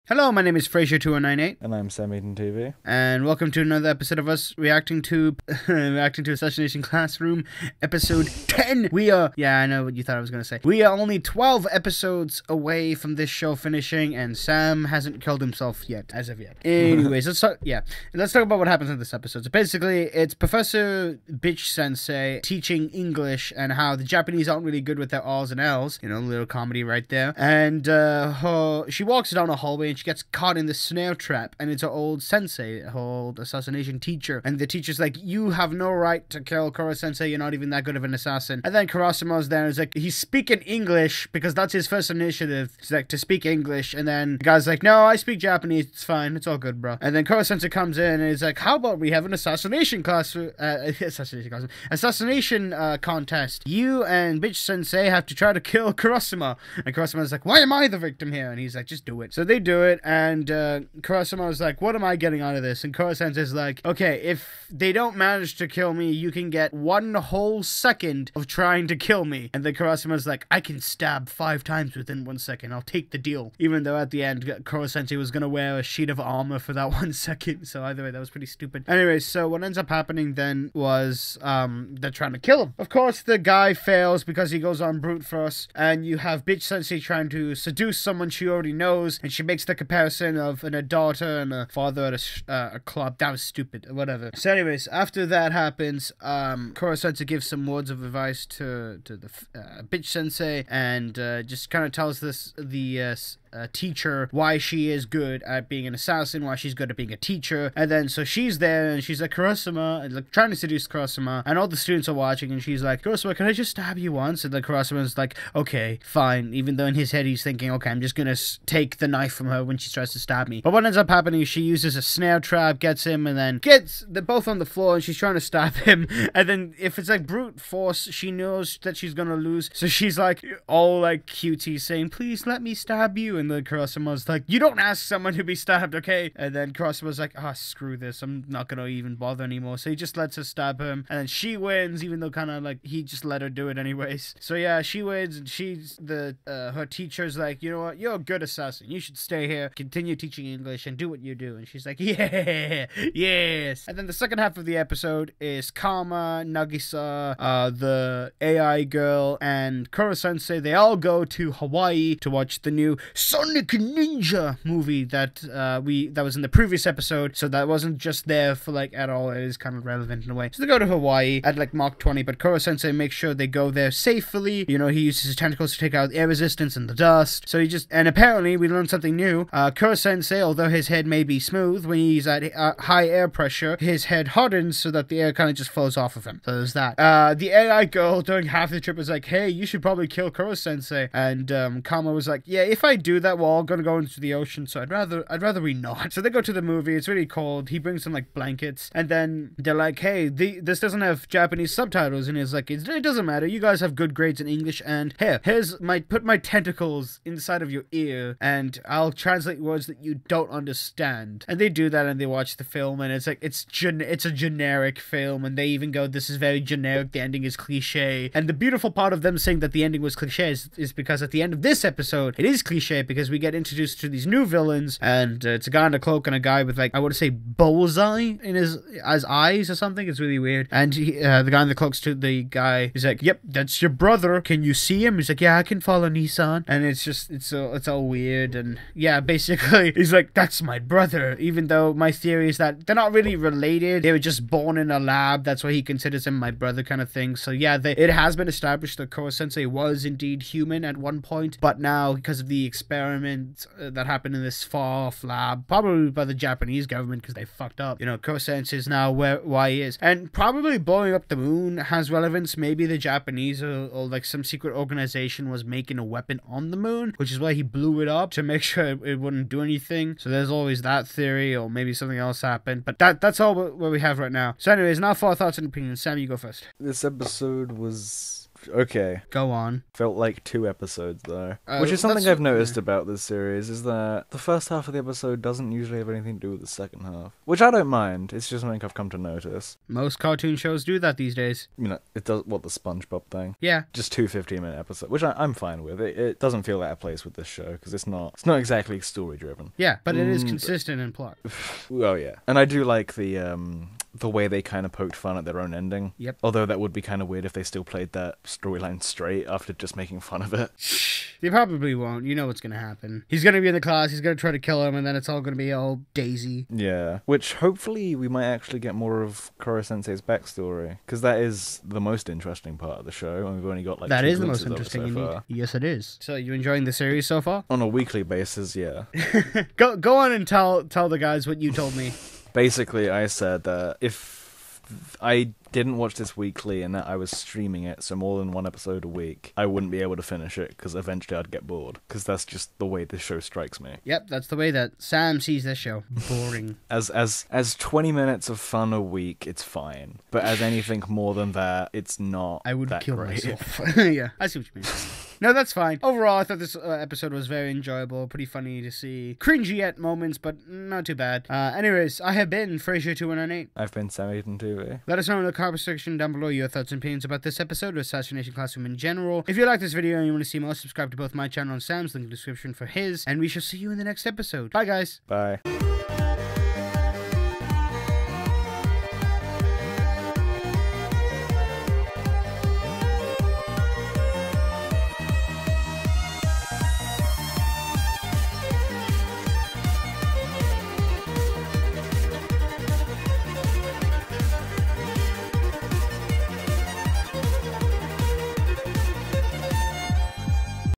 Hello, my name is Fraser2198. And I'm Sam Eaton TV. And welcome to another episode of us reacting to Assassination Classroom, episode 10. Yeah, I know what you thought I was going to say. We are only 12 episodes away from this show finishing, and Sam hasn't killed himself yet, as of yet. Anyways, let's talk about what happens in this episode. So basically, it's Professor Bitch Sensei teaching English and how the Japanese aren't really good with their R's and L's. You know, a little comedy right there. And she walks down a hallway and she gets caught in the snare trap, and it's her old sensei, her old assassination teacher, and the teacher's like, you have no right to kill Kuro sensei, you're not even that good of an assassin. And then Karasuma's there and is like, he's speaking English because that's his first initiative, it's like to speak English, and then the guy's like, no, I speak Japanese, it's fine, it's all good, bro. And then Kuro sensei comes in and is like, how about we have an assassination contest. You and Bitch Sensei have to try to kill Kurosuma. And Kurasuma's like, why am I the victim here? And he's like, just do it. So they do it, and Kurosuma was like, what am I getting out of this? And Kuro Sensei's like, okay, if they don't manage to kill me, you can get 1 whole second of trying to kill me. And then Kurasuma's like, I can stab 5 times within 1 second. I'll take the deal. Even though at the end, Kuro Sensei was gonna wear a sheet of armor for that 1 second. So either way, that was pretty stupid. Anyway, so what ends up happening then was they're trying to kill him. Of course, the guy fails because he goes on brute force, and you have Bitch Sensei trying to seduce someone she already knows, and she makes the comparison of a daughter and a father at a club. That was stupid. Whatever. So anyways, after that happens, Kuro Sensei gives some words of advice to the Bitch Sensei, and just kind of tells the teacher why she is good at being an assassin, why she's good at being a teacher. And then so she's there and she's like, Kurosuma, and like trying to seduce Kurosuma, and all the students are watching, and she's like, Kurosuma, can I just stab you once? And then Kurosuma's like, okay, fine, even though in his head he's thinking, okay, I'm just gonna take the knife from her when she tries to stab me. But what ends up happening is she uses a snare trap, gets him, and then they're both on the floor, and she's trying to stab him. And then if it's like brute force, she knows that she's gonna lose, so she's like all like cutesy saying, please let me stab you. And then Kurasuma's like, you don't ask someone to be stabbed, okay? And then Kurasuma's like, ah, screw this, I'm not gonna even bother anymore. So he just lets her stab him, and then she wins, even though kind of like he just let her do it anyways. So yeah, she wins, and she's her teacher's like, you know what, you're a good assassin, you should stay here, continue teaching English, and do what you do. And she's like, yeah, yes. And then the second half of the episode is Kama, Nagisa, the AI girl, and Kuro Sensei. They all go to Hawaii to watch the new Sonic Ninja movie that was in the previous episode, so that wasn't just there for like at all. It is kind of relevant in a way. So they go to Hawaii at like Mach 20, but Kuro Sensei makes sure they go there safely. You know, he uses his tentacles to take out air resistance and the dust. So and apparently we learned something new. Kuro Sensei, although his head may be smooth, when he's at high air pressure, his head hardens so that the air kind of just flows off of him. So there's that. The AI girl during half the trip was like, hey, you should probably kill Kuro Sensei. And Kama was like, yeah, if I do that, we're all gonna go into the ocean, so I'd rather we not. So they go to the movie. It's really cold. He brings some like blankets, and then they're like, hey, this doesn't have Japanese subtitles, and he's like, it doesn't matter, you guys have good grades in English, and put my tentacles inside of your ear and I'll translate words that you don't understand. And they do that, and they watch the film, and it's like it's a generic film, and they even go, this is very generic, the ending is cliche. And the beautiful part of them saying that the ending was cliche is because at the end of this episode it is cliche, because we get introduced to these new villains, and it's a guy in a cloak and a guy with like, I would say bullseye in his eyes or something. It's really weird. And the guy in the cloak's to the guy, he's like, yep, that's your brother, can you see him? He's like, yeah, I can follow Nissan. And it's all weird. And yeah, basically he's like, that's my brother, even though my theory is that they're not really related, they were just born in a lab, that's why he considers him my brother kind of thing. So yeah, it has been established that Kuro Sensei was indeed human at one point, but now because of the experiment that happened in this far-off lab, probably by the Japanese government because they fucked up, you know, Kuro Sensei is now why he is. And probably blowing up the moon has relevance. Maybe the Japanese or like some secret organization was making a weapon on the moon, which is why he blew it up, to make sure it wouldn't do anything. So there's always that theory, or maybe something else happened. But that's all what we have right now. So anyways, now for our thoughts and opinions. Sam, you go first. This episode was Okay. Go on. Felt like 2 episodes, though. Which is something I've noticed about this series, is that the first half of the episode doesn't usually have anything to do with the second half. Which I don't mind, it's just something I've come to notice. Most cartoon shows do that these days. You know, it does, what, the SpongeBob thing? Yeah. Just 2 15-minute episodes, which I'm fine with. It doesn't feel out of place with this show, because it's not exactly story-driven. Yeah, but it is consistent in plot. Well, yeah. And I do like the way they kind of poked fun at their own ending. Yep. Although that would be kind of weird if they still played that storyline straight after just making fun of it. They probably won't. You know what's going to happen. He's going to be in the class, he's going to try to kill him, and then it's all going to be all Daisy. Yeah. Which, hopefully, we might actually get more of Koro-sensei's backstory. Because that is the most interesting part of the show, and we've only got, like, that 2 is the most glimpses of it interesting so indeed. far. Yes, it is. So, you enjoying the series so far? On a weekly basis, yeah. Go on and tell the guys what you told me. Basically, I said that if I didn't watch this weekly and that I was streaming it, so more than 1 episode a week, I wouldn't be able to finish it because eventually I'd get bored. Because that's just the way this show strikes me. Yep, that's the way that Sam sees this show. Boring. As 20 minutes of fun a week, it's fine. But as anything more than that, it's not. I would that kill great. myself. Yeah, I see what you mean. No, that's fine. Overall, I thought this episode was very enjoyable, pretty funny to see. Cringy at moments, but not too bad. Anyways, I have been Fraser2198. I've been Sam Aiden TV. Let us know in the comment section down below your thoughts and opinions about this episode of Assassination Classroom in general. If you like this video and you want to see more, subscribe to both my channel and Sam's, link in the description for his, and we shall see you in the next episode. Bye, guys. Bye.